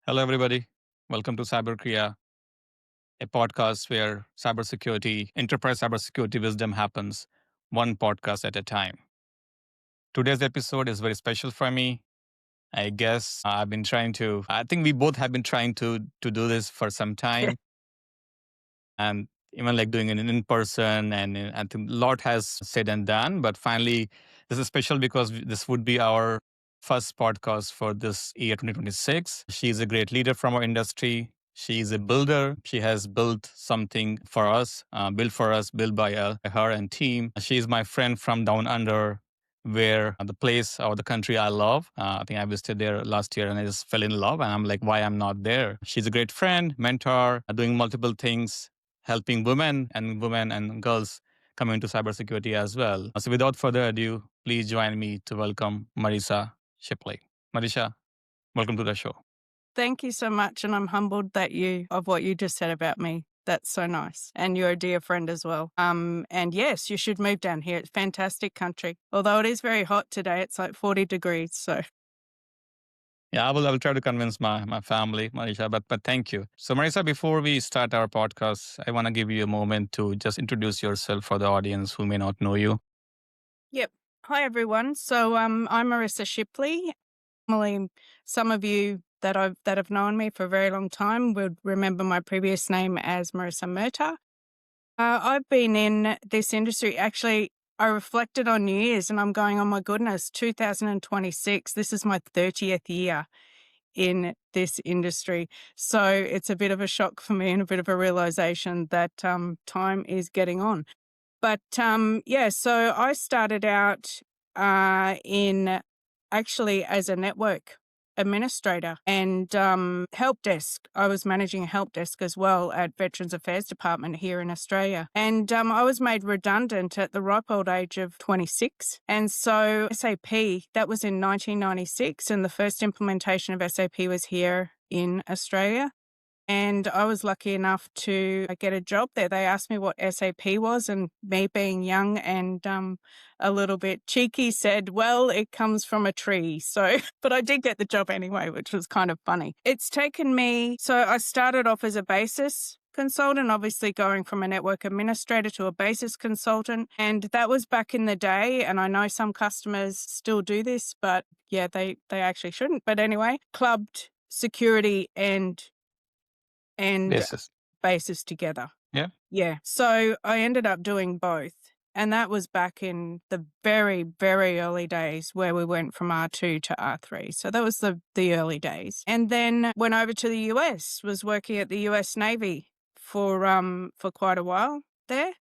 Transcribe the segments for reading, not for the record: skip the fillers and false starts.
Hello, everybody. Welcome to Cyber Kriya, a podcast where cybersecurity, enterprise cybersecurity wisdom happens one podcast at a time. Today's episode is very special for me. I guess I think we both have been trying to do this for some time and even like doing it in person. And I think a lot has said and done, but finally, this is special because this would be our first podcast for this year 2026. She's a great leader from our industry. She's a builder. She has built something for us, built by her and team. She's my friend from down under, where the place or the country I love. I think I visited there last year and I just fell in love. And I'm like, why I'm not there? She's a great friend, mentor, doing multiple things, helping women and girls come into cybersecurity as well. So without further ado, please join me to welcome Marissa Shipley. Marissa, welcome to the show. Thank you so much. And I'm humbled of what you just said about me. That's so nice. And you're a dear friend as well. And yes, you should move down here. It's fantastic country. Although it is very hot today. It's like 40 degrees. So yeah, I will try to convince my family, Marissa, but thank you. So Marissa, before we start our podcast, I want to give you a moment to just introduce yourself for the audience who may not know you. Yep. Hi, everyone. So I'm Marissa Shipley. Normally, some of you that have known me for a very long time would remember my previous name as Marissa Murta. I've been in this industry. Actually, I reflected on New Year's and I'm going, oh my goodness, 2026. This is my 30th year in this industry. So it's a bit of a shock for me and a bit of a realization that time is getting on. But so I started out actually as a network administrator and help desk. I was managing a help desk as well at Veterans Affairs Department here in Australia. And I was made redundant at the ripe old age of 26. And so SAP, that was in 1996, and the first implementation of SAP was here in Australia. And I was lucky enough to get a job there. They asked me what SAP was, and me being young and a little bit cheeky said, well, it comes from a tree. So, but I did get the job anyway, which was kind of funny. It's taken me, so I started off as a basis consultant, obviously going from a network administrator to a basis consultant. And that was back in the day. And I know some customers still do this, but yeah, they actually shouldn't. But anyway, clubbed security and basis together. Yeah. So I ended up doing both. And that was back in the very, very early days where we went from R2 to R3. So that was the early days. And then went over to the US, was working at the US Navy for quite a while there.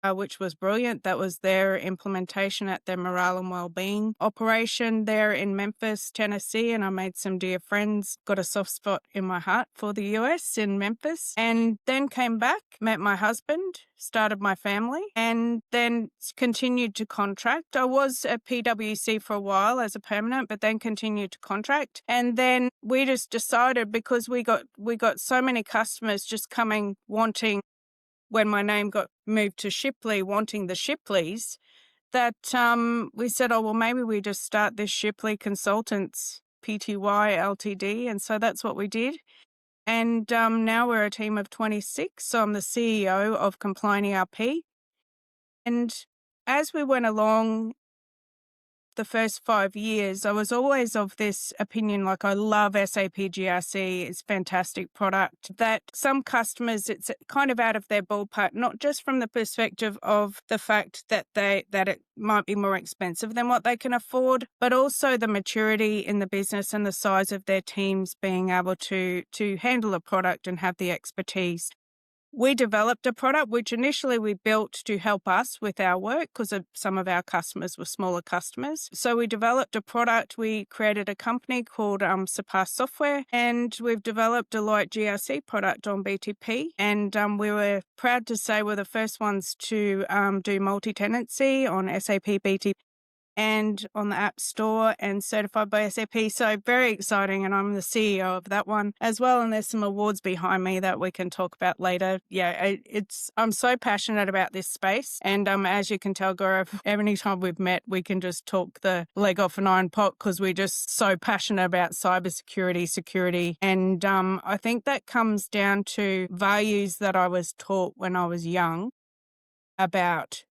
Which was brilliant. That was their implementation at their morale and wellbeing operation there in Memphis, Tennessee. And I made some dear friends, got a soft spot in my heart for the US in Memphis, and then came back, met my husband, started my family, and then continued to contract. I was at PwC for a while as a permanent, but then continued to contract. And then we just decided, because we got so many customers just coming wanting, when my name got moved to Shipley, wanting the Shipleys, that we said, oh, well, maybe we just start this Shipley Consultants Pty Ltd. And so that's what we did. And now we're a team of 26. So I'm the CEO of Compliant ERP. And as we went along the first 5 years, I was always of this opinion, like, I love SAP GRC. It's a fantastic product, that some customers, it's kind of out of their ballpark, not just from the perspective of the fact that it might be more expensive than what they can afford, but also the maturity in the business and the size of their teams being able to handle a product and have the expertise. We developed a product which initially we built to help us with our work, because some of our customers were smaller customers. So we developed a product. We created a company called Surpass Software, and we've developed a light GRC product on BTP. And we were proud to say we're the first ones to do multi-tenancy on SAP BTP. and on the App Store and certified by SAP. So very exciting. And I'm the CEO of that one as well. And there's some awards behind me that we can talk about later. Yeah, I'm so passionate about this space. And as you can tell, Gaurav, every time we've met, we can just talk the leg off an iron pot because we're just so passionate about cybersecurity, security. And I think that comes down to values that I was taught when I was young about,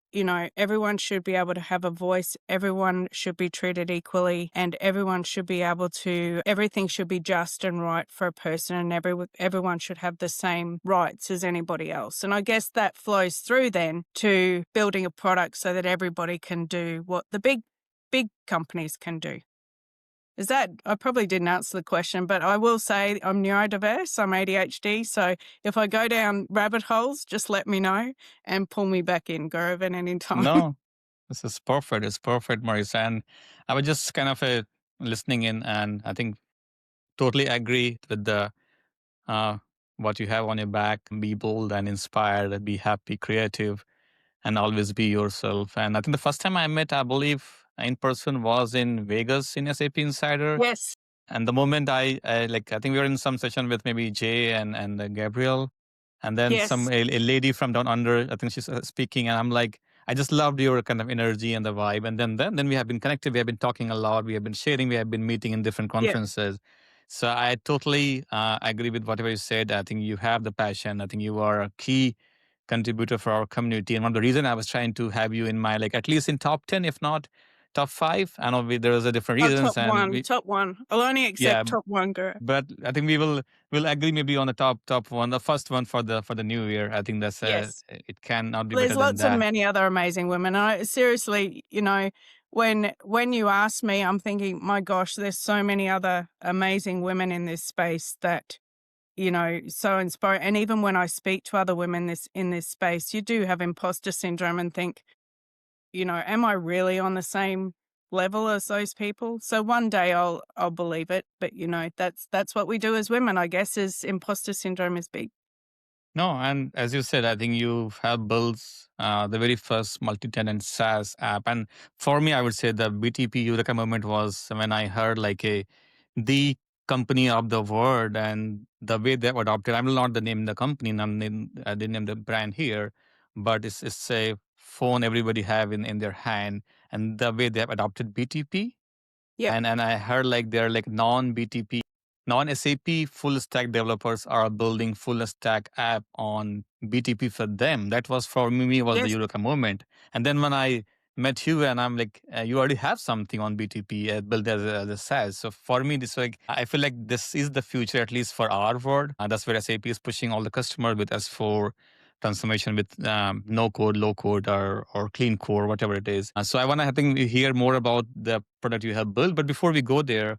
everyone should be able to have a voice, everyone should be treated equally, and everyone should be able to, everything should be just and right for a person, and everyone should have the same rights as anybody else. And I guess that flows through then to building a product so that everybody can do what the big companies can do. I probably didn't answer the question, but I will say I'm neurodiverse, I'm ADHD. So if I go down rabbit holes, just let me know and pull me back in, Gaurav, at any time. No, this is perfect. It's perfect, Marissa. And I was just kind of listening in, and I think totally agree with the what you have on your back. Be bold and inspired, be happy, creative, and always be yourself. And I think the first time I met, I believe, in person was in Vegas in SAP Insider. Yes. And the moment I think we were in some session with maybe Jay and Gabriel, and then Yes. a lady from down under, I think she's speaking, and I'm like, I just loved your kind of energy and the vibe. And then we have been connected, we have been talking a lot, we have been sharing, we have been meeting in different conferences. So I totally agree with whatever you said. I think you have the passion. I think you are a key contributor for our community. And one of the reasons I was trying to have you in my, at least in top 10, if not top 5. I know there's a different reasons. Top one. I'll only accept top one, girl. But I think we'll agree maybe on the top one, the first one for the new year. I think that's it cannot be better than that. There's lots of many other amazing women. I seriously, when you ask me, I'm thinking, my gosh, there's so many other amazing women in this space that, so inspiring. And even when I speak to other women in this space, you do have imposter syndrome and think, am I really on the same level as those people? So one day I'll believe it. But that's what we do as women, I guess, is imposter syndrome is big. No, and as you said, I think you have built the very first multi-tenant SaaS app. And for me, I would say the BTP Eureka moment was when I heard the company of the world and the way they've adopted. I will not name the company, I didn't name the brand here, but it's a phone everybody have in their hand, and the way they have adopted BTP. Yeah. And I heard they're non-BTP, non-SAP full stack developers are building full stack app on BTP for them. That was for me was the Eureka moment. And then when I met you and I'm like, you already have something on BTP built as a SaaS. So for me, this I feel like this is the future, at least for our world. That's where SAP is pushing all the customers with S4 transformation with no code, low code, or clean core, whatever it is. So I want to, I think, hear more about the product you have built. But before we go there,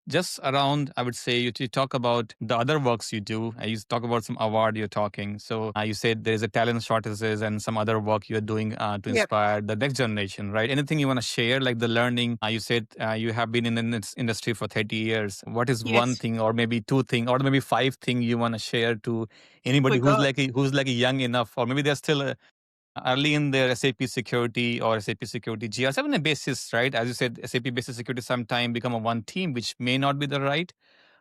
just around, I would say you talk about the other works you do. You talk about some award you're talking. So you said there is a talent shortages and some other work you're doing to inspire the next generation, right? Anything you want to share, like the learning? You said you have been in this industry for 30 years. What is one thing or maybe 2 things or maybe 5 things you want to share to anybody who's young enough, or maybe they're still early in their SAP security or SAP security GRs, even a basis, right? As you said, SAP basis security sometime become a one team, which may not be the right.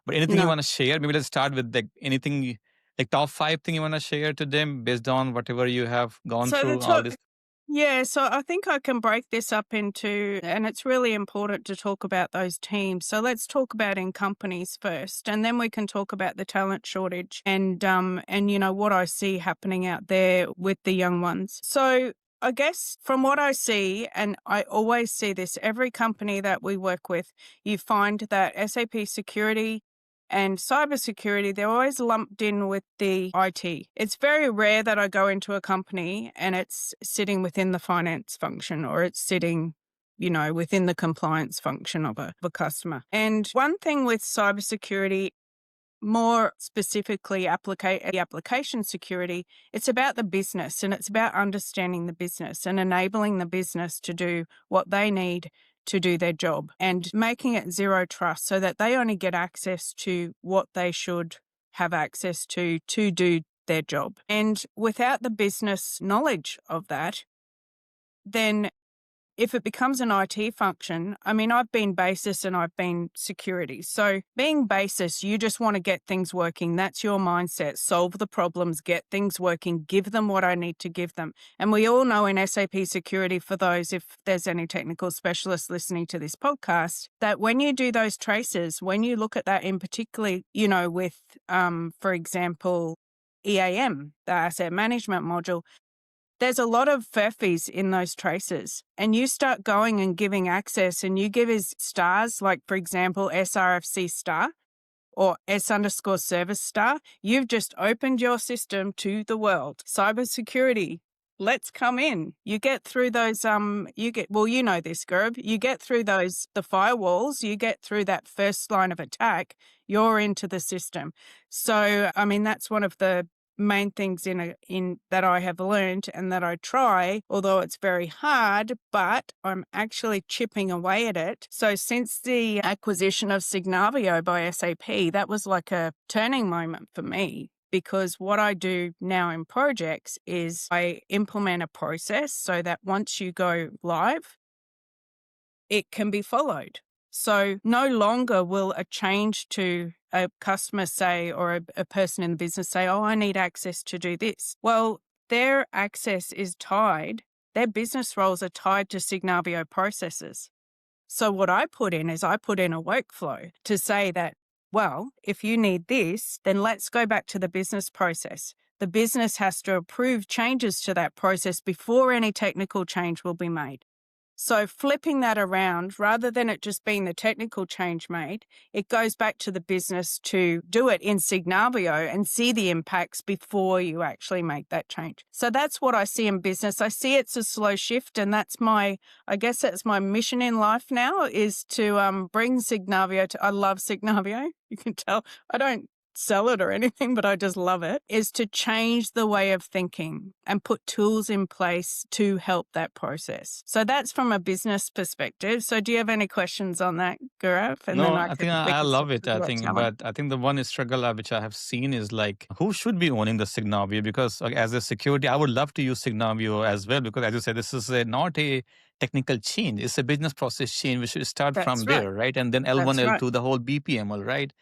But anything you want to share? Maybe let's start with anything, top 5 thing you want to share to them based on whatever you have gone through all this. Yeah, so I think I can break this up into, and it's really important to talk about those teams. So let's talk about in companies first, and then we can talk about the talent shortage and what I see happening out there with the young ones. So I guess from what I see, and I always see this, every company that we work with, you find that SAP security and cybersecurity, they're always lumped in with the IT. It's very rare that I go into a company and it's sitting within the finance function or it's sitting, within the compliance function of a customer. And one thing with cybersecurity, more specifically the application security, it's about the business and it's about understanding the business and enabling the business to do what they need to do their job and making it zero trust so that they only get access to what they should have access to do their job. And without the business knowledge of that, then if it becomes an IT function, I mean, I've been basis and I've been security. So being basis, you just want to get things working. That's your mindset. Solve the problems, get things working, give them what I need to give them. And we all know in SAP security, for those, if there's any technical specialists listening to this podcast, that when you do those traces, when you look at that in particularly, with, for example, EAM, the asset management module, there's a lot of FERFIs in those traces, and you start going and giving access and you give as stars, like for example, SRFC star or S_service star. You've just opened your system to the world. Cybersecurity, let's come in. You get through those, you know this, Gaurav, you get through the firewalls, you get through that first line of attack, you're into the system. So, I mean, that's one of the main things in that I have learned and that I try, although it's very hard, but I'm actually chipping away at it. So since the acquisition of Signavio by SAP, that was like a turning moment for me, because what I do now in projects is I implement a process so that once you go live, it can be followed. So no longer will a change to a customer say, or a person in the business say, oh, I need access to do this. Well, their access is tied, their business roles are tied to Signavio processes. So what I put in is I put in a workflow to say that, well, if you need this, then let's go back to the business process. The business has to approve changes to that process before any technical change will be made. So flipping that around, rather than it just being the technical change made, it goes back to the business to do it in Signavio and see the impacts before you actually make that change. So that's what I see in business. I see it's a slow shift, and that's my mission in life now, is to bring Signavio to, I love Signavio. You can tell I don't sell it or anything, but I just love it, is to change the way of thinking and put tools in place to help that process. So that's from a business perspective. So do you have any questions on that, Gaurav? And No, then I think we I can love switch it. to I your think, talent. but I think the one struggle which I have seen is like, who should be owning the Signavio? Because as a security, I would love to use Signavio as well, because as you said, this is not a technical change. It's a business process change. We should start That's from right. there, right? And then L1, That's right. L2, the whole BPML, right?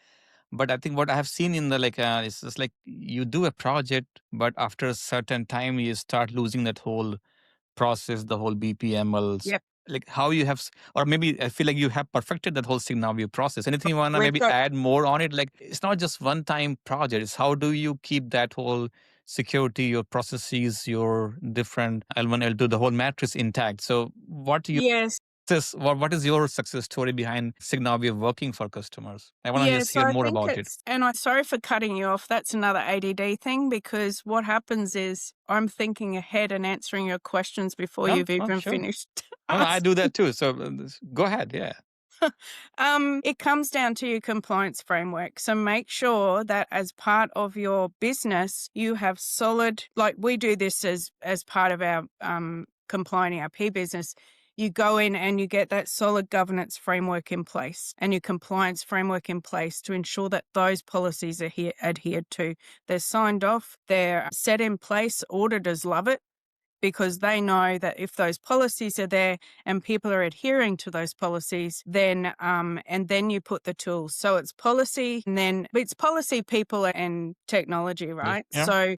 But I think what I have seen in the it's just like you do a project, but after a certain time, you start losing that whole process, the whole BPMLs, Yep. like how you have, or maybe I feel like you have perfected that whole Signavio process. Anything you want to We've maybe got, add more on it? Like it's not just one time project. It's how do you keep that whole security, your processes, your different L1, L2, the whole matrix intact. So yes. what is your success story behind Signavio working for customers? I want to Yeah, just so hear I more think about it. it's, and I'm sorry for cutting you off. That's another ADD thing, because what happens is I'm thinking ahead and answering your questions before No, you've no, even sure. finished No, no, I asking. do that too. So go ahead. Yeah. It comes down to your compliance framework. So make sure that as part of your business, you have solid, like we do this as part of our compliant ERP business. You go in and you get that solid governance framework in place and your compliance framework in place to ensure that those policies are adhered to. They're signed off, they're set in place. Auditors love it, because they know that if those policies are there and people are adhering to those policies, then and then you put the tools. So it's policy, and then it's policy, people, and technology, right? Yeah. So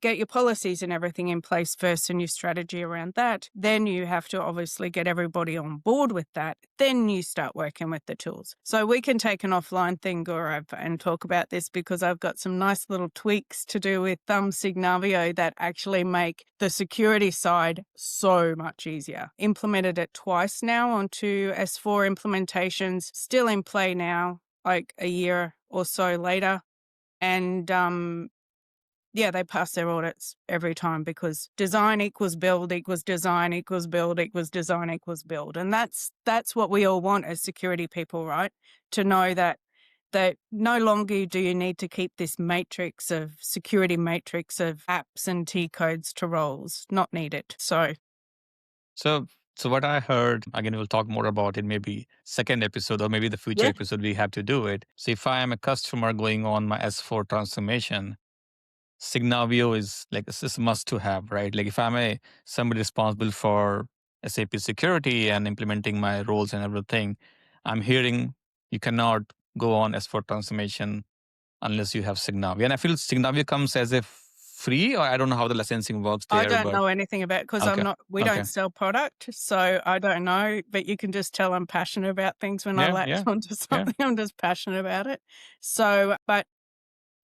get your policies and everything in place first and your strategy around that. Then you have to obviously get everybody on board with that. Then you start working with the tools. So we can take an offline thing, Gaurav, and talk about this, because I've got some nice little tweaks to do with Signavio that actually make the security side so much easier. Implemented it twice now onto S4 implementations, still in play now, like a year or so later. And yeah, they pass their audits every time, because design equals build equals design equals build equals design equals build. And that's what we all want as security people, right? To know that no longer do you need to keep this matrix of security matrix of apps and T codes to roles. Not needed. So what I heard, again, we'll talk more about it, maybe second episode or maybe the future yeah, episode, we have to do it. So if I am a customer going on my S4 transformation, Signavio is like, it's a must to have, right? Like if I'm somebody responsible for SAP security and implementing my roles and everything, I'm hearing you cannot go on S4 transformation unless you have Signavio. And I feel Signavio comes as a free, or I don't know how the licensing works I there, don't but know anything about it because okay. we Okay. don't sell product, so I don't know, but you can just tell I'm passionate about things when I Yeah. latch Yeah. onto Yeah. something. I'm just passionate about it. So, but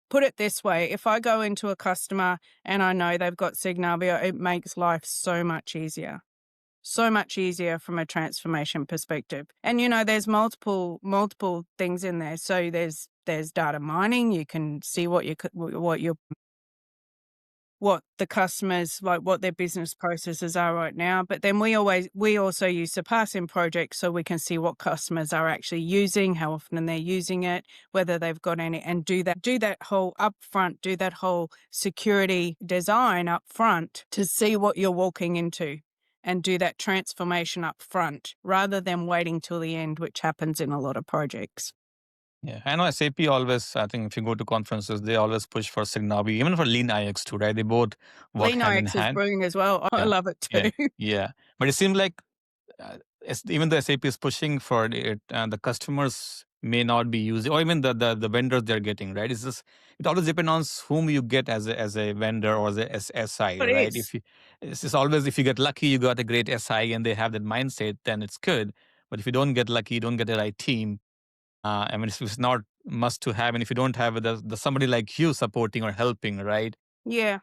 put it this way, if I go into a customer and I know they've got Signavio, it makes life so much easier. So much easier from a transformation perspective. And there's multiple things in there. So there's data mining. You can see what the customers, like what their business processes are right now. But then we also use surpassing projects so we can see what customers are actually using, how often they're using it, whether they've got any, and do that whole upfront, do that whole security design up front to see what you're walking into and do that transformation up front rather than waiting till the end, which happens in a lot of projects. Yeah, I know SAP always, I think if you go to conferences, they always push for Signavio, even for Lean IX too, right? They both work hand in Linux is hand. brilliant as well. I Yeah, love it yeah, too. yeah. But it seems like even though SAP is pushing for it, the customers may not be using, or even the vendors they're getting, right? It's just, it always depends on whom you get as a vendor or as a SI, It right? is. It's just always, if you get lucky, you got a great SI and they have that mindset, then it's good. But if you don't get lucky, you don't get the right team. I mean, it's not must to have, and if you don't have the somebody like you supporting or helping, right? Yeah.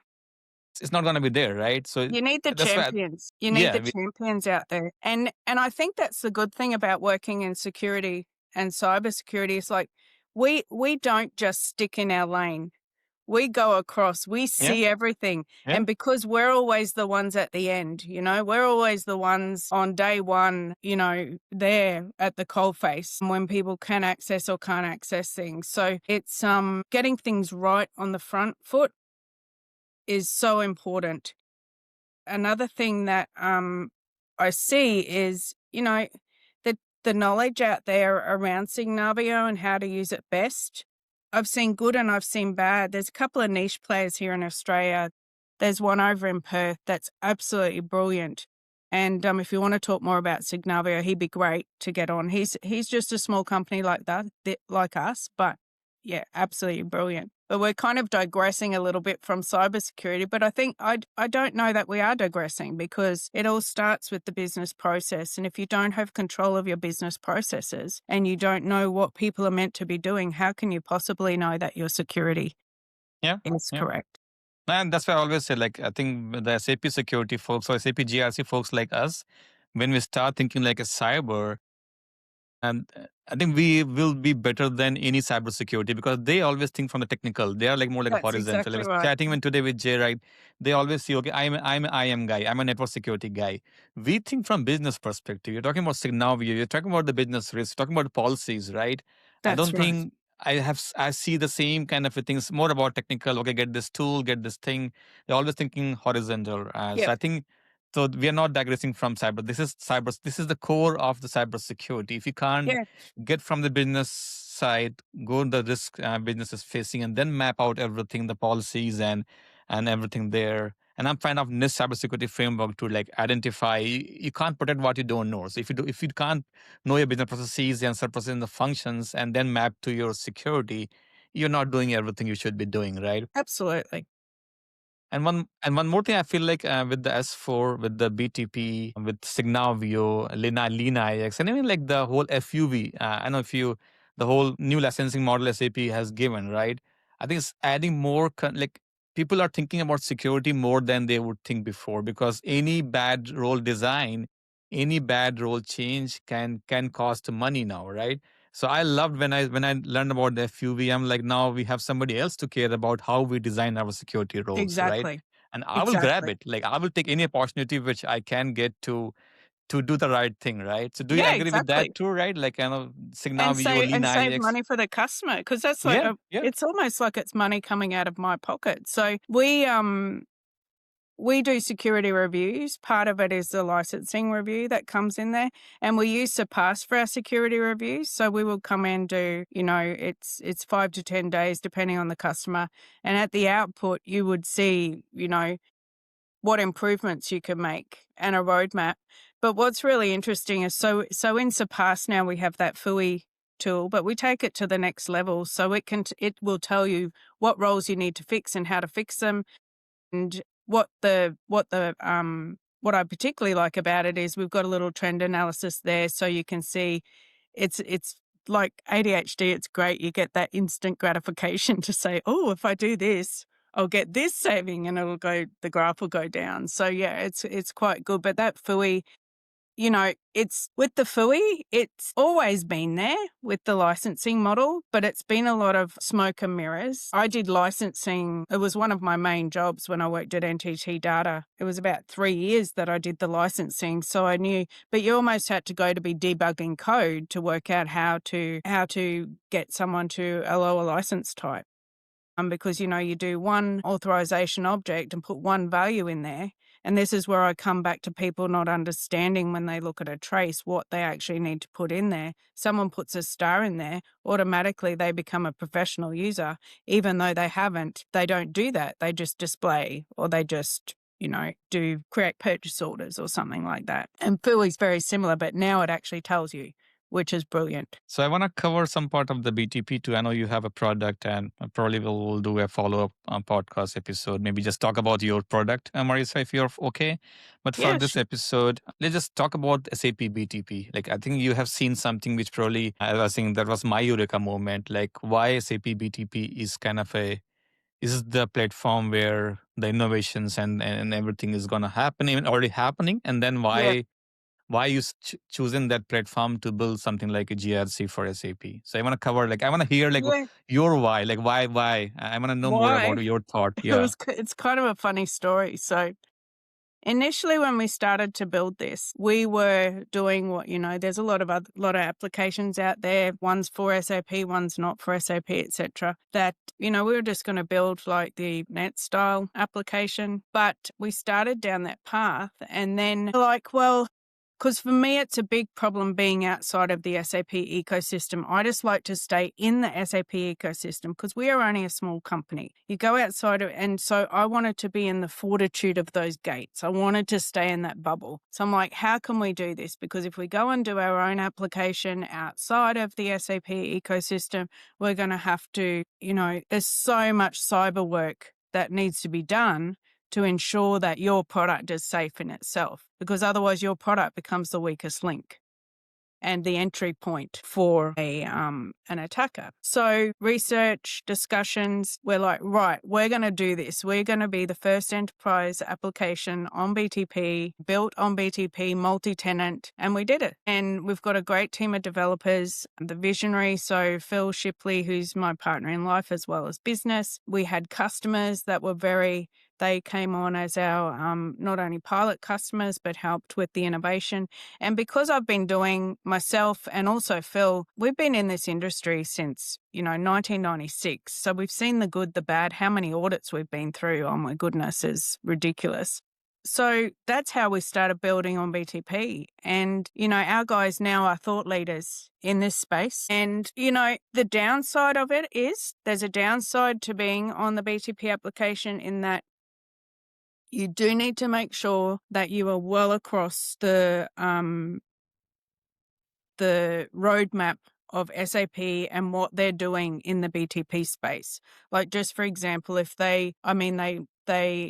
It's not going to be there, right? So You need the that's why, champions. You need yeah, the champions out there. And I think that's the good thing about working in security and cybersecurity. It's like we don't just stick in our lane. We go across, we yeah, see everything. yeah, And because we're always the ones at the end, we're always the ones on day one, there at the coalface when people can access or can't access things. So it's getting things right on the front foot is so important. Another thing that I see is, the knowledge out there around Signavio and how to use it best. I've seen good and I've seen bad. There's a couple of niche players here in Australia. There's one over in Perth that's absolutely brilliant. And if you want to talk more about Signavio, he'd be great to get on. He's just a small company like like us, but yeah, absolutely brilliant. But we're kind of digressing a little bit from cybersecurity, but I think I don't know that we are digressing because it all starts with the business process. And if you don't have control of your business processes and you don't know what people are meant to be doing, how can you possibly know that your security yeah, is yeah. correct? And that's why I always say, like, I think the SAP security folks or SAP GRC folks like us, when we start thinking like a cyber, and I think we will be better than any cybersecurity because they always think from the technical. They are like more like a That's horizontal. I exactly was right. chatting even today with Jay, right? They always see, okay, I'm an IM guy. I'm a network security guy. We think from business perspective. You're talking about Signavio. You're talking about the business risk. Talking about policies, right? I That's don't right. think I see the same kind of things. More about technical. Okay, get this tool, get this thing. They're always thinking horizontal. So Yep. I think so we are not digressing from cyber. This is cyber. This is the core of the cybersecurity. If you can't Yeah, get from the business side, go the risk business is facing, and then map out everything, the policies and everything there. And I'm fan of NIST cybersecurity framework to like identify. You can't protect what you don't know. So if you can't know your business processes and processes and the functions, and then map to your security, you're not doing everything you should be doing, right? absolutely. And one more thing, I feel like with the S4, with the BTP, with Signavio, Lean IX, and even like the whole FUV. I know if you the whole new licensing model SAP has given, right? I think it's adding more. Like people are thinking about security more than they would think before because any bad role design, any bad role change can cost money now, right? So I loved when I learned about the FUV. I'm like, now we have somebody else to care about how we design our security roles, right? Exactly. And I will grab Exactly. it. Like I will take any opportunity which I can get to do the right thing, right? So do you Yeah, agree with that exactly. too, right? Like And Signavio, save Lean and save IX. money for the customer because that's like Yeah, yeah, it's almost like it's money coming out of my pocket. So we do security reviews. Part of it is the licensing review that comes in there, and we use Surpass for our security reviews. So we will come and do, it's 5 to 10 days depending on the customer, and at the output you would see, what improvements you can make and a roadmap. But what's really interesting is so in Surpass now we have that FUI tool, but we take it to the next level. So it will tell you what roles you need to fix and how to fix them. And what I particularly like about it is we've got a little trend analysis there, so you can see it's like ADHD. It's great. You get that instant gratification to say, oh, if I do this, I'll get this saving, and the graph will go down. So yeah, it's quite good. But that FUI, it's with the FUI, it's always been there with the licensing model, but it's been a lot of smoke and mirrors. I did licensing. It was one of my main jobs when I worked at NTT Data. It was about 3 years that I did the licensing. So I knew, but you almost had to go to be debugging code to work out how to get someone to a lower license type. Because, you do one authorization object and put one value in there. And this is where I come back to people not understanding when they look at a trace what they actually need to put in there. Someone puts a star in there, automatically they become a professional user. Even though they haven't, they don't do that. They just display, or they just do create purchase orders or something like that. And FUI is very similar, but now it actually tells you, which is brilliant. So I want to cover some part of the BTP too. I know you have a product, and probably we'll do a follow-up podcast episode. Maybe just talk about your product, Marissa, if you're okay. But for this episode, let's just talk about SAP BTP. Like, I think you have seen something which probably, I was saying, that was my eureka moment. Like, why SAP BTP is kind of is the platform where the innovations and everything is going to happen, even already happening, and then why you choosing that platform to build something like a GRC for SAP? So I want to cover, I want to hear your why, why. I want to know more about your thought. Yeah. It's kind of a funny story. So initially when we started to build this, we were doing what, there's a lot of applications out there. One's for SAP, one's not for SAP, etc. That, we were just going to build like the net style application, but we started down that path and then because for me, it's a big problem being outside of the SAP ecosystem. I just like to stay in the SAP ecosystem because we are only a small company. You go outside of, and so I wanted to be in the fortitude of those gates. I wanted to stay in that bubble. So I'm like, how can we do this? Because if we go and do our own application outside of the SAP ecosystem, we're going to have to, there's so much cyber work that needs to be done to ensure that your product is safe in itself, because otherwise your product becomes the weakest link and the entry point for an attacker. So research, discussions, we're like, right, we're going to do this. We're going to be the first enterprise application on BTP, built on BTP, multi-tenant, and we did it. And we've got a great team of developers, the visionary, so Phil Shipley, who's my partner in life as well as business. We had customers that were they came on as our not only pilot customers, but helped with the innovation. And because I've been doing myself and also Phil, we've been in this industry since, 1996. So we've seen the good, the bad. How many audits we've been through, oh my goodness, is ridiculous. So that's how we started building on BTP. And, our guys now are thought leaders in this space. And, the downside of it is there's a downside to being on the BTP application in that you do need to make sure that you are well across the roadmap of SAP and what they're doing in the BTP space. Like, just for example, if they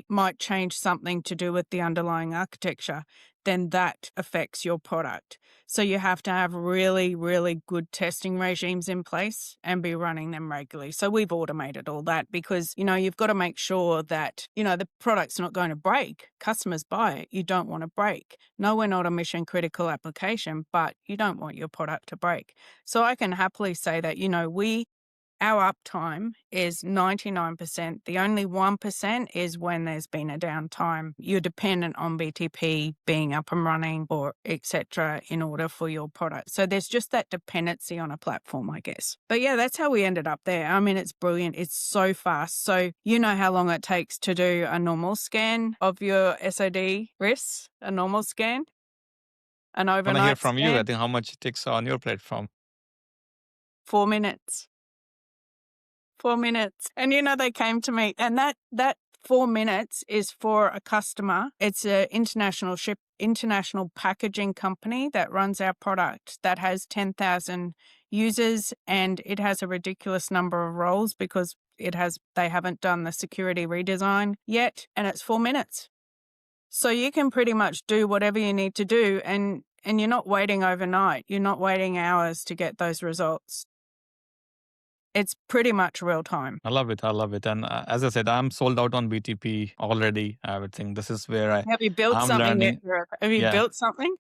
might change something to do with the underlying architecture, then that affects your product. So you have to have really, really good testing regimes in place and be running them regularly. So we've automated all that because, you've got to make sure that, the product's not going to break. Customers buy it. You don't want to break. No, we're not a mission critical application, but you don't want your product to break. So I can happily say that, our uptime is 99%. The only 1% is when there's been a downtime. You're dependent on BTP being up and running or etc. in order for your product. So there's just that dependency on a platform, I guess. But yeah, that's how we ended up there. I mean, it's brilliant. It's so fast. So you know how long it takes to do a normal scan of your SOD risks, a normal scan? An overnight I want to hear from scan? you. I think how much it takes on your platform. 4 minutes. 4 minutes. And they came to me, and that 4 minutes is for a customer. It's an international packaging company that runs our product that has 10,000 users, and it has a ridiculous number of roles because they haven't done the security redesign yet, and it's 4 minutes. So you can pretty much do whatever you need to do, and you're not waiting overnight. You're not waiting hours to get those results. It's pretty much real time. I love it. I love it. And as I said, I'm sold out on BTP already. I would think this is where Have you built I'm something yet, learning. Gaurav? Have you Yeah. built something?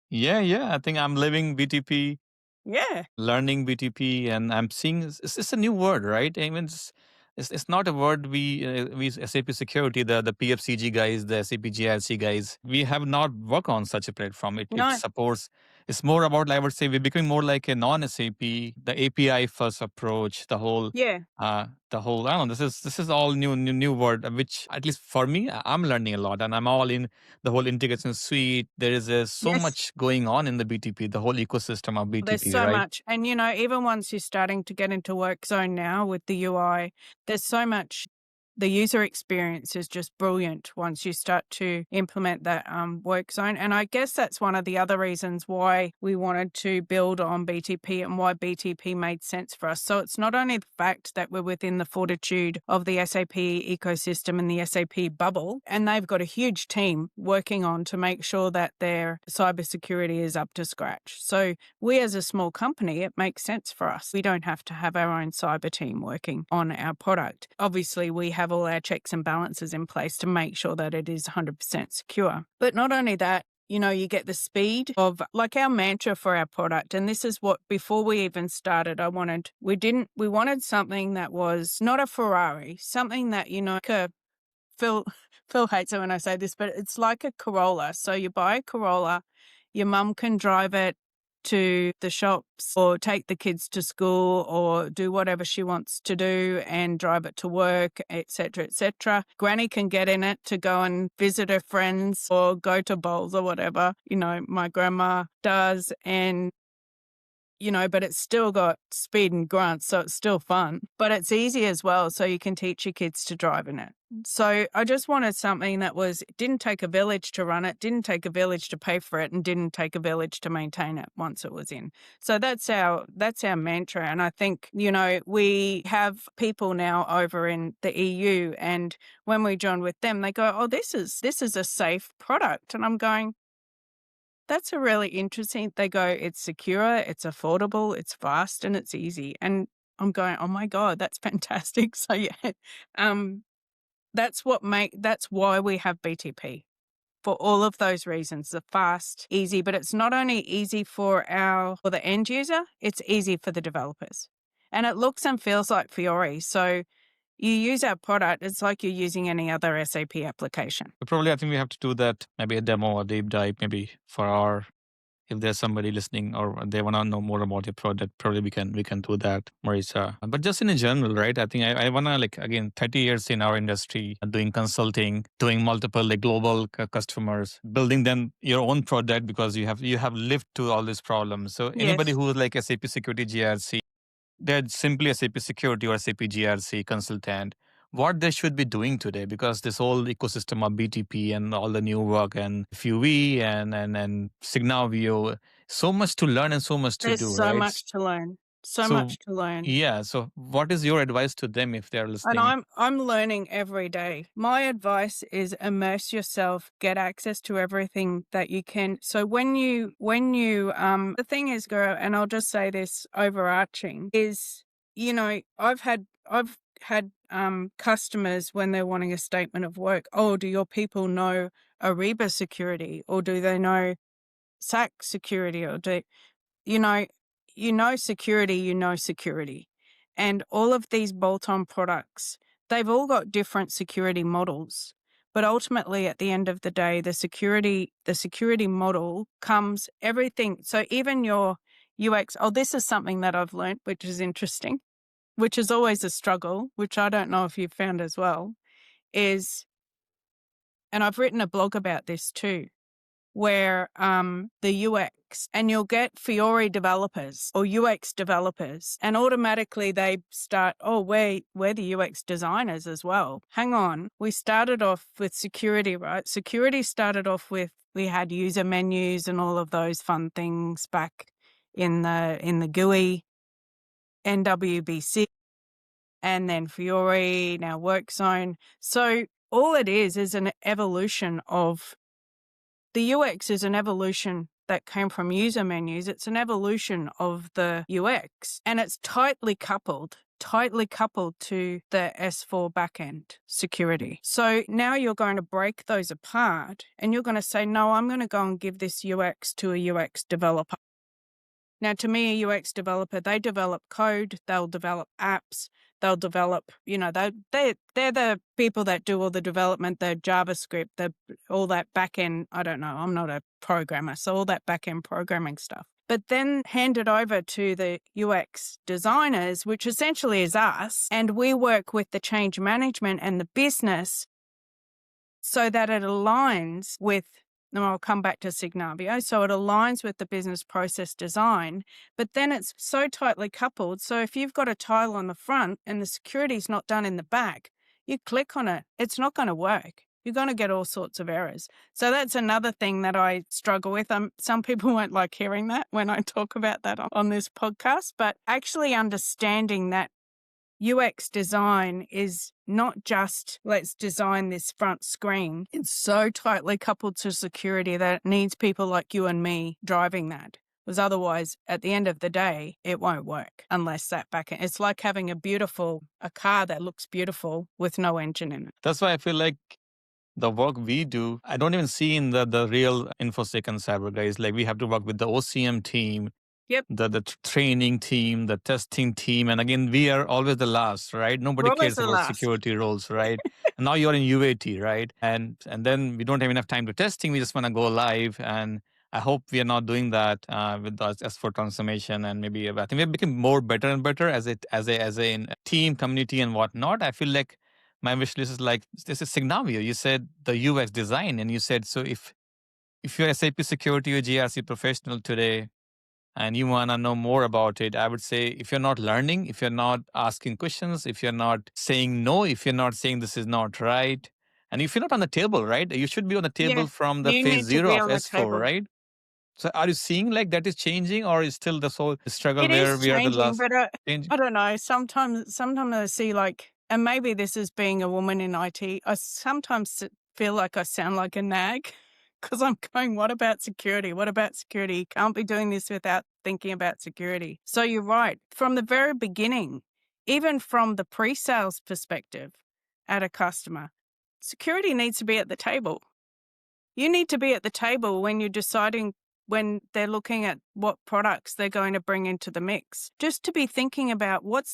Yeah. I think I'm living BTP, Yeah. learning BTP, and I'm seeing it's a new word, right? I mean, it's not a word we SAP Security, the PFCG guys, the SAP GRC guys, we have not worked on such a platform. It No. supports. It's more about, I would say, we're becoming more like a non-SAP, the API first approach, Yeah. the whole. I don't know. This is all new word, which at least for me, I'm learning a lot, and I'm all in the whole integration suite. There is so Yes. much going on in the BTP, the whole ecosystem of There's BTP, so right? much. And, even once you're starting to get into work zone now with the UI, there's so much. The user experience is just brilliant once you start to implement that work zone. And I guess that's one of the other reasons why we wanted to build on BTP and why BTP made sense for us. So it's not only the fact that we're within the fortitude of the SAP ecosystem and the SAP bubble, and they've got a huge team working on to make sure that their cybersecurity is up to scratch. So we as a small company, it makes sense for us. We don't have to have our own cyber team working on our product. Obviously, we have all our checks and balances in place to make sure that it is 100% secure. But not only that, you get the speed of, like, our mantra for our product. And this is what, before we even started, we wanted something that was not a Ferrari, something that, Phil hates it when I say this, but it's like a Corolla. So you buy a Corolla, your mum can drive it to the shops or take the kids to school or do whatever she wants to do and drive it to work, etc., etc. Granny can get in it to go and visit her friends or go to bowls or whatever, my grandma does. And but it's still got speed and grunt, so it's still fun. But it's easy as well, so you can teach your kids to drive in it. So I just wanted something that didn't take a village to run it, didn't take a village to pay for it, and didn't take a village to maintain it once it was in. So that's our mantra. And I think, we have people now over in the EU, and when we join with them, they go, "Oh, this is a safe product." And I'm going, that's a really interesting. They go, "It's secure, it's affordable, it's fast, and it's easy." And I'm going, "Oh my God, that's fantastic." So yeah, that's why we have BTP, for all of those reasons. The fast, easy, but it's not only easy for the end user, it's easy for the developers. And it looks and feels like Fiori. So you use our product, it's like you're using any other SAP application. Probably, I think we have to do that, maybe a demo or deep dive, maybe if there's somebody listening or they want to know more about your product, probably we can do that, Marissa. But just in general, right? I think I want to, like, again, 30 years in our industry, doing consulting, doing multiple global customers, building them your own product because you have lived through all these problems. So anybody Yes. who is like SAP Security GRC, they're simply SAP Security or SAP GRC consultant, what they should be doing today, because this whole ecosystem of BTP and all the new work and FUE and Signavio, so much to learn and so much to There's do, so right? much to learn. So So much to learn. yeah, so what is your advice to them if they're And listening? I'm learning every day. My advice is immerse yourself, get access to everything that you can. So when you the thing is, girl, and I'll just say this overarching is, I've had customers when they're wanting a statement of work. "Oh, do your people know Ariba security, or do they know SAC security, or do security?" And all of these bolt-on products, they've all got different security models. But ultimately, at the end of the day, the security model comes everything. So even your UX, this is something that I've learned, which is interesting, which is always a struggle, which I don't know if you've found as well, and I've written a blog about this too, where the UX, and you'll get Fiori developers or UX developers, and automatically they start, oh, we're the UX designers as well. Hang on, we started off with security, right? Security started off with, we had user menus and all of those fun things back in the GUI, NWBC, and then Fiori, now WorkZone. So all it is an evolution of the UX is an evolution that came from user menus. It's an evolution of the UX, and it's tightly coupled to the S4 backend security. So now you're going to break those apart and you're going to say, no, I'm going to go and give this UX to a UX developer. Now, to me, a UX developer, they develop code, they'll develop apps, they'll develop, they're the people that do all the development, the JavaScript, all that back-end, I don't know, I'm not a programmer, so all that back-end programming stuff. But then hand it over to the UX designers, which essentially is us, and we work with the change management and the business so that it aligns with, and I'll come back to Signavio, so it aligns with the business process design, but then it's so tightly coupled. So if you've got a tile on the front and the security is not done in the back, you click on it, it's not going to work. You're going to get all sorts of errors. So that's another thing that I struggle with. Some people won't like hearing that when I talk about that on this podcast, but actually understanding that UX design is not just let's design this front screen. It's so tightly coupled to security that it needs people like you and me driving that. Because otherwise, at the end of the day, it won't work unless that back end. It's like having a car that looks beautiful with no engine in it. That's why I feel like the work we do, I don't even see in the real InfoSec and cyber guys. Like we have to work with the OCM team, Yep. the training team, the testing team. And again, we are always the last, right? Nobody cares about security roles, right? And now you're in UAT, right? And then we don't have enough time to testing. We just want to go live. And I hope we are not doing that with the S4 transformation. And maybe I think we've become more better and better as a team, community and whatnot. I feel like my wish list is like, this is Signavio. You said the UX design. And you said, so if you're SAP security or GRC professional today, and you want to know more about it, I would say if you're not learning, if you're not asking questions, if you're not saying no, if you're not saying this is not right, and if you're not on the table, right? You should be on the table from the phase 0 of S4, right? So are you seeing like that is changing, or is still the whole struggle where we are the last? But I don't know. Sometimes I see like, and maybe this is being a woman in IT, I sometimes feel like I sound like a nag. Because I'm going, what about security? What about security? Can't be doing this without thinking about security. So you're right. From the very beginning, even from the pre-sales perspective at a customer, security needs to be at the table. You need to be at the table when you're deciding, when they're looking at what products they're going to bring into the mix, just to be thinking about what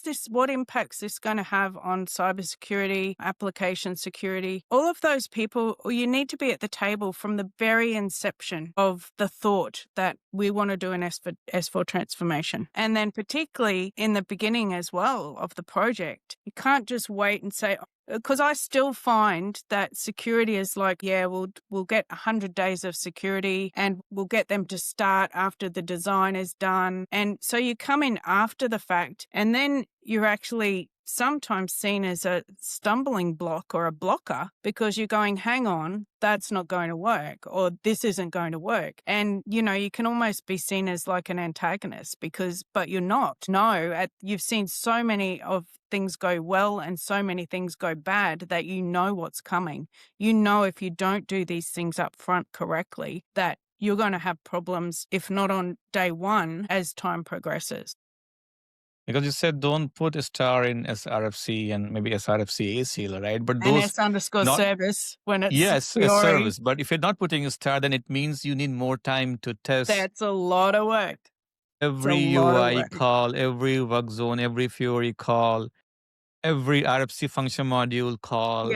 impacts this going to have on cybersecurity, application security, all of those people. You need to be at the table from the very inception of the thought that we want to do an S4 transformation. And then particularly in the beginning as well of the project, you can't just wait and say, because I still find that security is like, yeah, we'll get 100 days of security and we'll get them to start after the design is done. And so you come in after the fact, and then you're actually sometimes seen as a stumbling block or a blocker because you're going, hang on, that's not going to work, or this isn't going to work. And, you can almost be seen as like an antagonist but you're not. No, you've seen so many of things go well and so many things go bad that you know what's coming. You know, if you don't do these things up front correctly, that you're going to have problems, if not on day one, as time progresses. Because you said don't put a star in SRFC and maybe SRFC ACL, right? But those _service when it's yes, a service. But if you're not putting a star, then it means you need more time to test. That's a lot of work. Every UI call, every work zone, every Fiori call, every RFC function module call,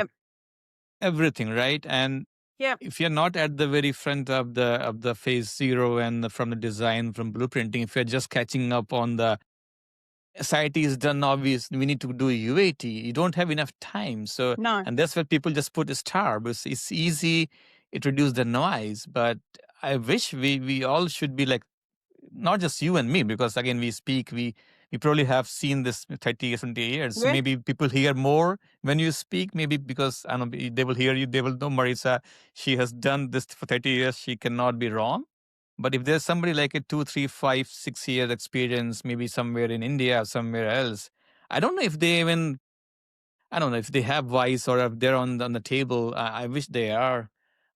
everything, right? And if you're not at the very front of the phase 0 and from the design, from blueprinting, if you're just catching up on the SIT is done, obviously we need to do UAT. You don't have enough time. So, no. And that's where people just put a star because it's easy. It reduces the noise. But I wish we all should be like, not just you and me, because again, we speak, we probably have seen this 30 years, 20 years. So Yeah. maybe people hear more when you speak, maybe because I don't know, they will hear you, they will know Marissa, she has done this for 30 years, she cannot be wrong. But if there's somebody like a 2, 3, 5, 6 years experience, maybe somewhere in India or somewhere else, I don't know if they even, I don't know if they have voice or if they're on the table. I wish they are.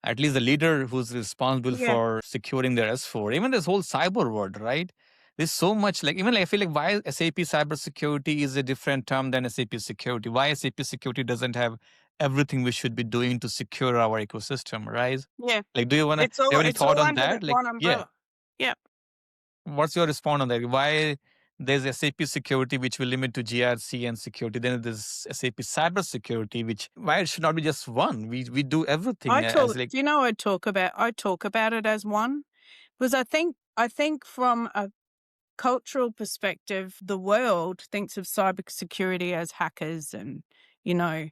At least the leader who's responsible Yeah. for securing their S4, even this whole cyber world, right? There's so much, like, even like, I feel like why SAP cybersecurity is a different term than SAP security. Why SAP security doesn't have everything we should be doing to secure our ecosystem, right? Yeah. Like, do you want to It's all have any it's thought all on under that? that Like, one yeah, umbrella. Yeah. what's your response on that? Why there's SAP security, which will limit to GRC and security. Then there's SAP cybersecurity, which why it should not be just one. We do everything as like, Do you know I talk about it as one? Because I think from a cultural perspective, the world thinks of cybersecurity as hackers and,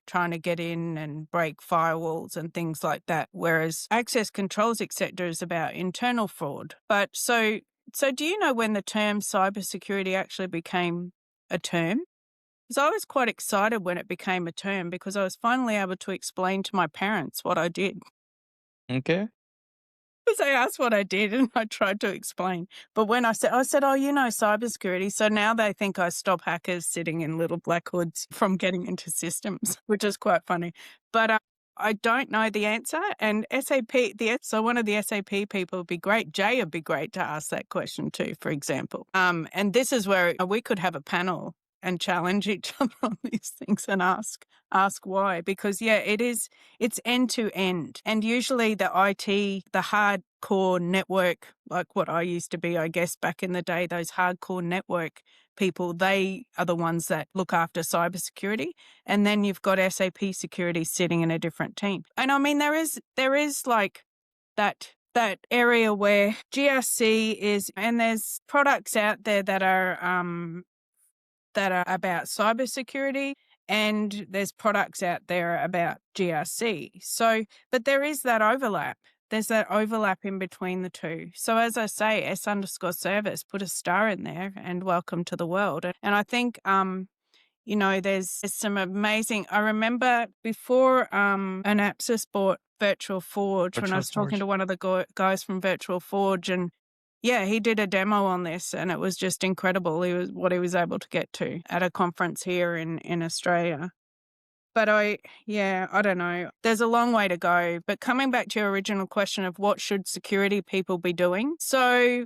trying to get in and break firewalls and things like that. Whereas access controls, etc., is about internal fraud. But so do you know when the term cybersecurity actually became a term? Because I was quite excited when it became a term because I was finally able to explain to my parents what I did. okay, Because they asked what I did and I tried to explain. But when I said, oh, cybersecurity. So now they think I stop hackers sitting in little black hoods from getting into systems, which is quite funny. But I don't know the answer. And so one of the SAP people would be great. Jay would be great to ask that question too, for example. And this is where we could have a panel and challenge each other on these things and ask why. Because it's end to end. And usually the IT, the hardcore network, like what I used to be, I guess, back in the day, those hardcore network people, they are the ones that look after cybersecurity. And then you've got SAP security sitting in a different team. And I mean, there is like that area where GRC is, and there's products out there that are about cybersecurity, and there's products out there about GRC. So, but there is that overlap. There's that overlap in between the two. So as I say, S_service, put a star in there and welcome to the world. And I think, there's some amazing, I remember before Anapsys bought Virtual Forge, when I was talking to one of the guys from Virtual Forge, and yeah, he did a demo on this and it was just incredible. What he was able to get to at a conference here in Australia. But I don't know. There's a long way to go. But coming back to your original question of what should security people be doing? So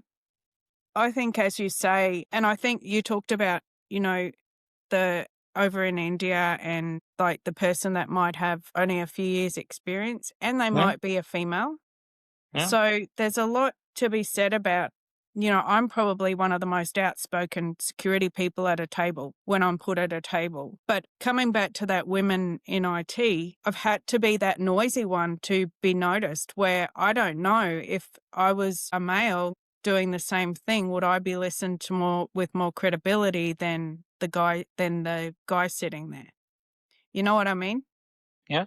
I think, as you say, and I think you talked about, the over in India and like the person that might have only a few years experience and they might be a female. yeah, So there's a lot to be said about, I'm probably one of the most outspoken security people at a table when I'm put at a table. But coming back to that women in IT, I've had to be that noisy one to be noticed, where I don't know if I was a male doing the same thing, would I be listened to with more credibility than the guy sitting there? You know what I mean? yeah,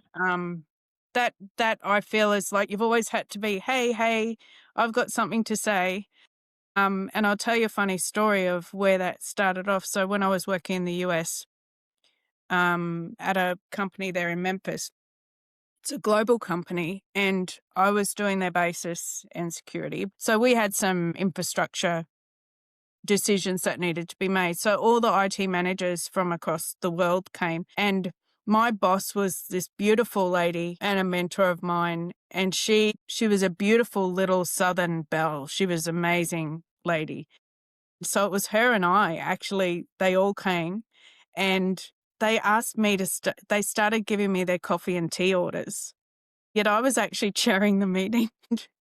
That I feel is like you've always had to be, hey, I've got something to say. And I'll tell you a funny story of where that started off. So when I was working in the US, at a company there in Memphis, it's a global company, and I was doing their basis and security. So we had some infrastructure decisions that needed to be made. So all the IT managers from across the world came, and my boss was this beautiful lady and a mentor of mine, and she was a beautiful little Southern belle. She was an amazing lady. So it was her and I, actually, they all came, and they asked me they started giving me their coffee and tea orders. Yet I was actually chairing the meeting.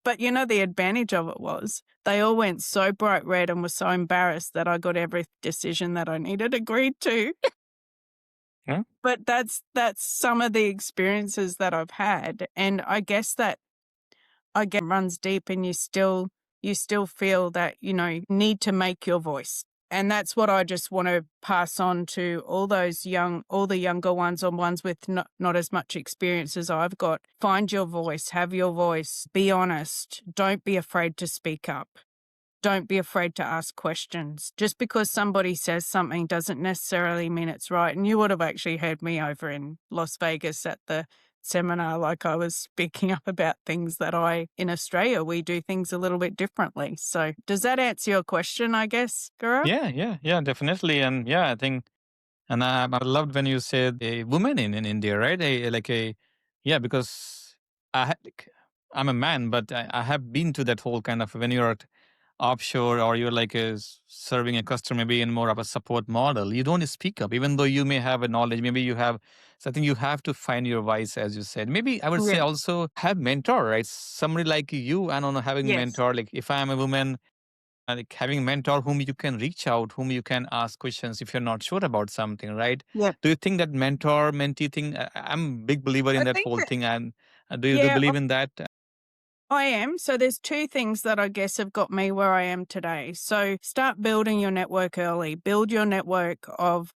But the advantage of it was they all went so bright red and were so embarrassed that I got every decision that I needed agreed to. yeah. But that's some of the experiences that I've had. And I guess that runs deep, and you still feel that, you need to make your voice. And that's what I just want to pass on to all the younger ones or ones with not as much experience as I've got. Find your voice, have your voice, be honest. Don't be afraid to speak up. Don't be afraid to ask questions. Just because somebody says something doesn't necessarily mean it's right. And you would have actually heard me over in Las Vegas at the seminar, like I was speaking up about things that in Australia, we do things a little bit differently. So does that answer your question, I guess, Gaurav? Yeah, definitely. And yeah, I think, and I loved when you said a woman in India, right? Yeah, because I'm a man, but I have been to that whole kind of when you're at offshore or you're serving a customer, maybe in more of a support model, you don't speak up, even though you may have a knowledge, maybe you have. So I think you have to find your voice, as you said. Maybe I would say Yeah. also have mentor, right? Somebody like you, I don't know, having Yes. mentor, like if I am a woman, like having mentor whom you can reach out, whom you can ask questions if you're not sure about something, right? Yeah. Do you think that mentor mentee thing? I'm a big believer in I that think whole that, thing, and do you yeah, believe in that? I am. So there's two things that I guess have got me where I am today. So start building your network early. Build your network of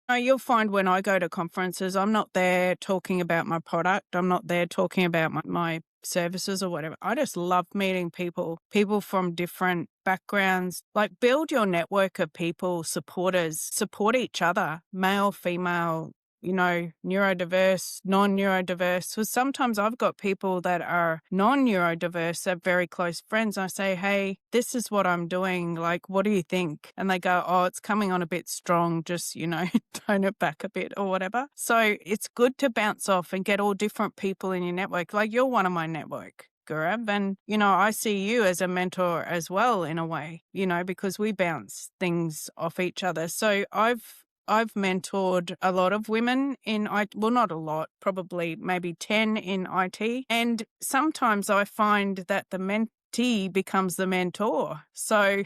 you'll find when I go to conferences, I'm not there talking about my product. I'm not there talking about my services or whatever. I just love meeting people from different backgrounds. Like build your network of people, supporters, support each other, male, female, neurodiverse, non-neurodiverse. Because sometimes I've got people that are non-neurodiverse, they're very close friends. I say, hey, this is what I'm doing. Like, what do you think? And they go, oh, it's coming on a bit strong. Just, tone it back a bit or whatever. So it's good to bounce off and get all different people in your network. Like you're one of my network, Gaurav. And, I see you as a mentor as well in a way, because we bounce things off each other. So I've mentored a lot of women in IT. Well, not a lot, probably maybe 10 in IT. And sometimes I find that the mentee becomes the mentor. So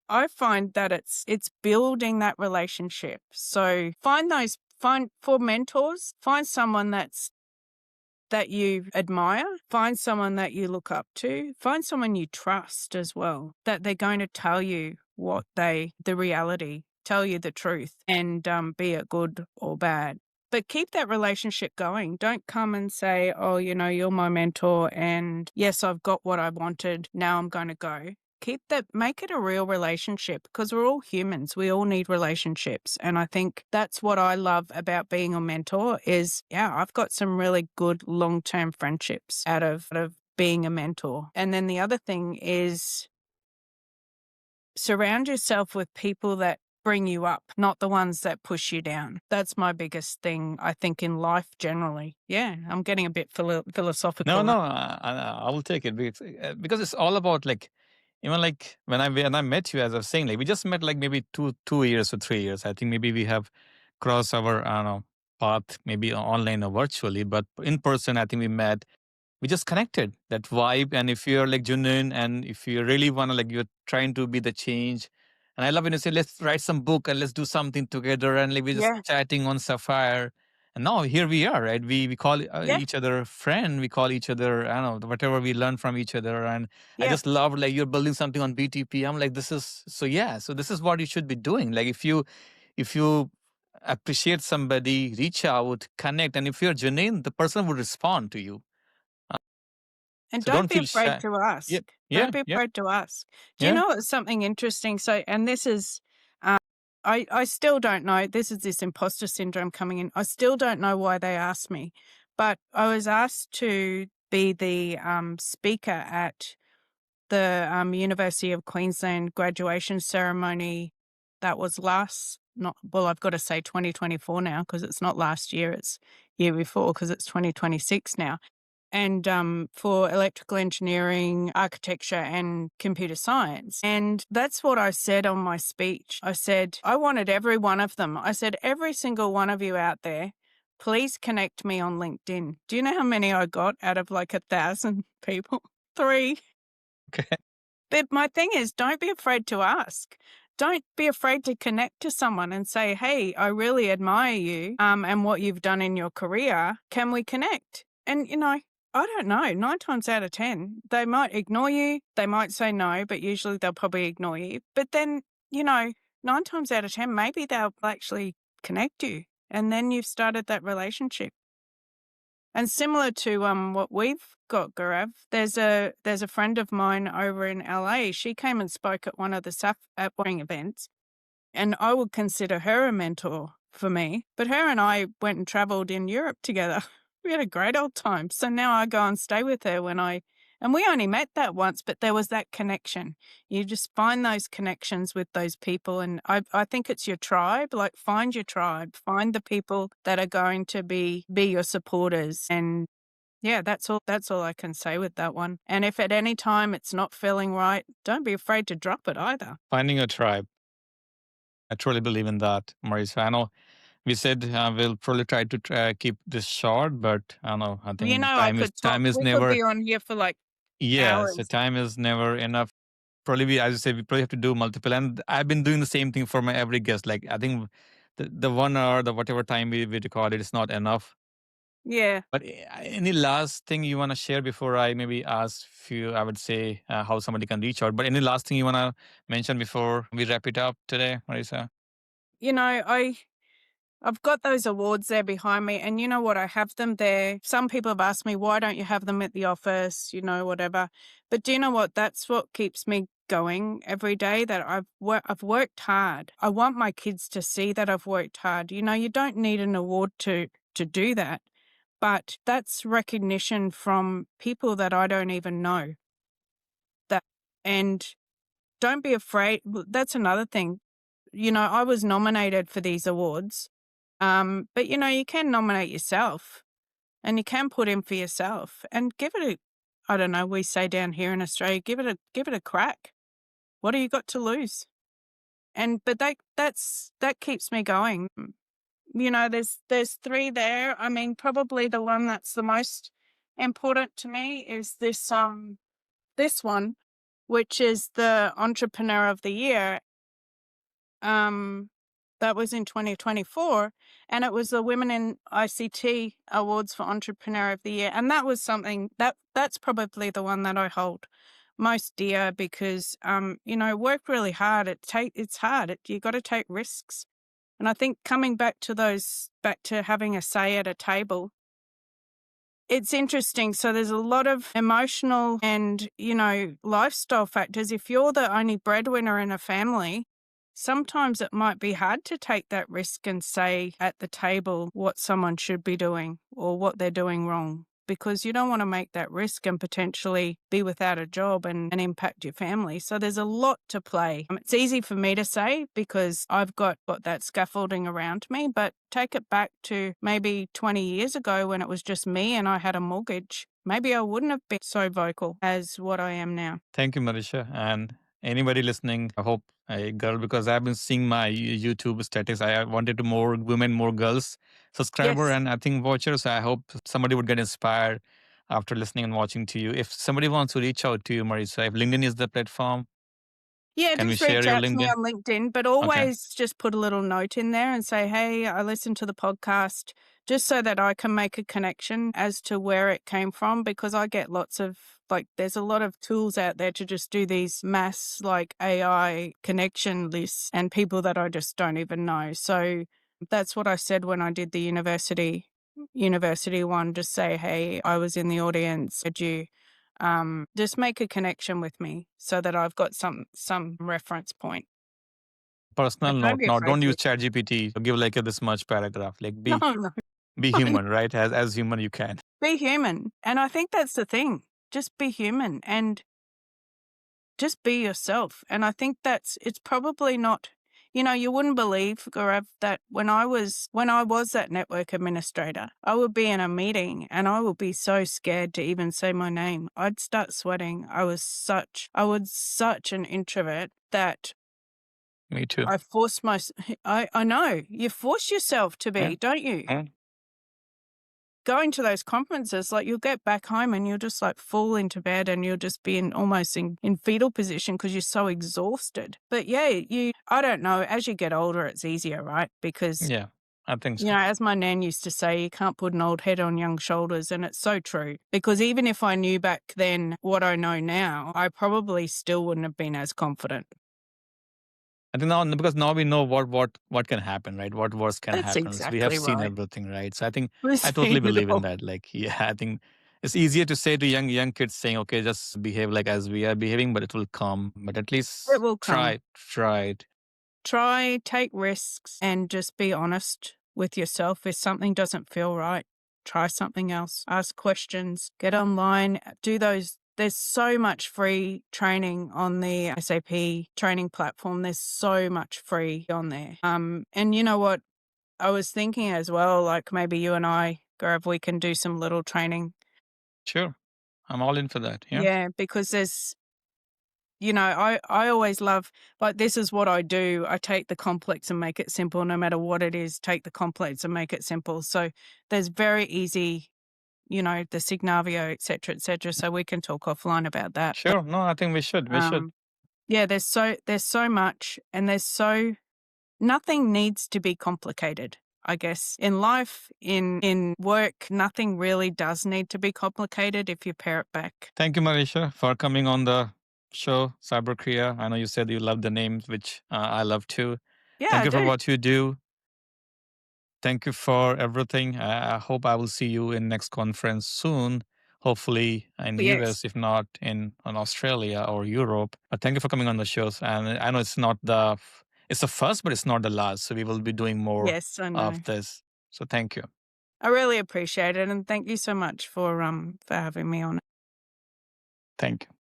I find that it's building that relationship. So find for mentors, find someone that you admire, find someone that you look up to, find someone you trust as well, that they're going to tell you the reality, tell you the truth, and be it good or bad. But keep that relationship going. Don't come and say, oh, you're my mentor and yes, I've got what I wanted. Now I'm going to go. Make it a real relationship because we're all humans. We all need relationships. And I think that's what I love about being a mentor is, I've got some really good long-term friendships out of being a mentor. And then the other thing is surround yourself with people that bring you up, not the ones that push you down. That's my biggest thing, I think, in life generally. Yeah, I'm getting a bit philosophical. No, I will take it because it's all about even like when I met you, as I was saying, like we just met like maybe 2 years or 3 years. I think maybe we have crossed our I don't know path maybe online or virtually, but in person, I think we met. We just connected that vibe, and if you're like genuine and if you really want to you're trying to be the change. And I love when you say let's write some book and let's do something together, and like we're just Yeah, chatting on Sapphire. And now here we are, right? We call yeah, each other friend. We call each other, I don't know, whatever we learn from each other. And I yeah. just love like you're building something on BTP. I'm like, this is so yeah. So this is what you should be doing. Like if you appreciate somebody, reach out, connect, and if you're genuine, the person will respond to you. Uh, And So don't don't be feel afraid shy. to Yeah, ask. Don't yeah, be yeah, afraid to ask. Do you yeah. know what's something interesting? So, and this is, uh, I still don't know. This imposter syndrome coming in. I still don't know why they asked me, but I was asked to be the speaker at the University of Queensland graduation ceremony. That was I've got to say 2024 now because it's not last year. It's year before because it's 2026 now and for electrical engineering, architecture, and computer science. And that's what I said on my speech. I said, I wanted every one of them. I said, every single one of you out there, please connect me on LinkedIn. Do you know how many I got out of like 1,000 people? 3. Okay. But my thing is, don't be afraid to ask. Don't be afraid to connect to someone and say, hey, I really admire you and what you've done in your career. Can we connect? And, I don't know, 9 times out of 10, they might ignore you. They might say no, but usually they'll probably ignore you. But then, 9 times out of 10, maybe they'll actually connect you, and then you've started that relationship. And similar to what we've got, Gaurav, there's a friend of mine over in LA. She came and spoke at one of the SAP events, and I would consider her a mentor for me. But her and I went and traveled in Europe together. We had a great old time. So now I go and stay with her and we only met that once, but there was that connection. You just find those connections with those people. And I think it's your tribe. Like, find your tribe, find the people that are going to be your supporters. And yeah, that's all I can say with that one. And if at any time it's not feeling right, don't be afraid to drop it either. Finding a tribe. I truly believe in that, Marissa. I know we said we'll probably try to keep this short, but I don't know. I think I could talk. time is We could never. be on here for like Yes, the hours. time is never enough. Probably, as you say, we probably have to do multiple. And I've been doing the same thing for my every guest. Like, I think the 1 hour, the whatever time we record it is not enough. Yeah. But any last thing you want to share before I maybe ask you, I would say, how somebody can reach out. But any last thing you want to mention before we wrap it up today, Marissa? I've got those awards there behind me, and you know what? I have them there. Some people have asked me, why don't you have them at the office, whatever. But do you know what? That's what keeps me going every day, that I've worked hard. I want my kids to see that I've worked hard. You don't need an award to do that, but that's recognition from people that I don't even know. And don't be afraid. That's another thing. I was nominated for these awards. But you can nominate yourself, and you can put in for yourself and give it I don't know, we say down here in Australia, give it a crack. What do you got to lose? But that keeps me going. There's 3 there. I mean, probably the one that's the most important to me is this one, which is the Entrepreneur of the Year. That was in 2024, and it was the Women in ICT Awards for Entrepreneur of the Year. And that was something that's probably the one that I hold most dear, because work really hard. It's hard. You got to take risks. And I think coming back to having a say at a table, it's interesting. So there's a lot of emotional and, lifestyle factors. If you're the only breadwinner in a family, sometimes it might be hard to take that risk and say at the table what someone should be doing or what they're doing wrong, because you don't want to make that risk and potentially be without a job and impact your family. So there's a lot to play. It's easy for me to say because I've got that scaffolding around me, but take it back to maybe 20 years ago when it was just me and I had a mortgage. Maybe I wouldn't have been so vocal as what I am now. Thank you, Marisha. And anybody listening, I hope a girl, because I've been seeing my YouTube statistics. I wanted to more women, more girls subscriber, Yes. and I think watchers. I hope somebody would get inspired after listening and watching to you. If somebody wants to reach out to you, Marissa, if LinkedIn is the platform, Yeah, can we just share reach your out to me LinkedIn? on LinkedIn, but Okay. always just put a little note in there and say, hey, I listened to the podcast, just so that I can make a connection as to where it came from, because I get lots of, there's a lot of tools out there to just do these mass, AI connection lists and people that I just don't even know. So that's what I said when I did the university one. Just say, hey, I was in the audience. Did you just make a connection with me so that I've got some reference point. Personal But don't note. be Now, afraid don't to. use ChatGPT to give this much paragraph. No, no. Be human, right? As human you can. Be human. And I think that's the thing. Just be human and just be yourself. And I think it's probably not, you wouldn't believe, Gaurav, that when I was that network administrator, I would be in a meeting and I would be so scared to even say my name. I'd start sweating. I was such an introvert that Me too. I forced I know. You force yourself to be, Yeah. don't you? Yeah. Going to those conferences, you'll get back home and you'll just fall into bed and you'll just be almost in fetal position because you're so exhausted. But yeah, I don't know, as you get older, it's easier, right? Because, Yeah, I think so. as my nan used to say, you can't put an old head on young shoulders. And it's so true, because even if I knew back then what I know now, I probably still wouldn't have been as confident. I think now, because now we know what can happen, right? What worse can That's happen. So we have exactly seen right. everything, right? So I think We've I totally seen it believe in all. that. Like, yeah, I think it's easier to say to young kids saying, okay, just behave like as we are behaving, but it will come. But at It least will come. try it. Try, take risks, and just be honest with yourself. If something doesn't feel right, try something else. Ask questions, get online, do those. There's so much free training on the SAP training platform. There's so much free on there. And you know what? I was thinking as well, like maybe you and I, Gaurav, we can do some little training. Sure, I'm all in for that. Yeah, Yeah, because there's, I always love, like, this is what I do. I take the complex and make it simple, no matter what it is, take the complex and make it simple. So there's very easy, the Signavio, et cetera, et cetera. So we can talk offline about that. But sure. No, I think we should. We should. yeah, there's so much, and nothing needs to be complicated. I guess in life, in work, nothing really does need to be complicated if you pare it back. Thank you, Marisha, for coming on the show, Cyber Kriya. I know you said you love the name, which I love too. Yeah, Thank I you for do. what you do. Thank you for everything. I hope I will see you in next conference soon. Hopefully in Yes. US, if not in Australia or Europe. But thank you for coming on the shows. And I know it's the first, but it's not the last. So we will be doing more Yes, I know. of this. So thank you. I really appreciate it, and thank you so much for having me on. Thank you.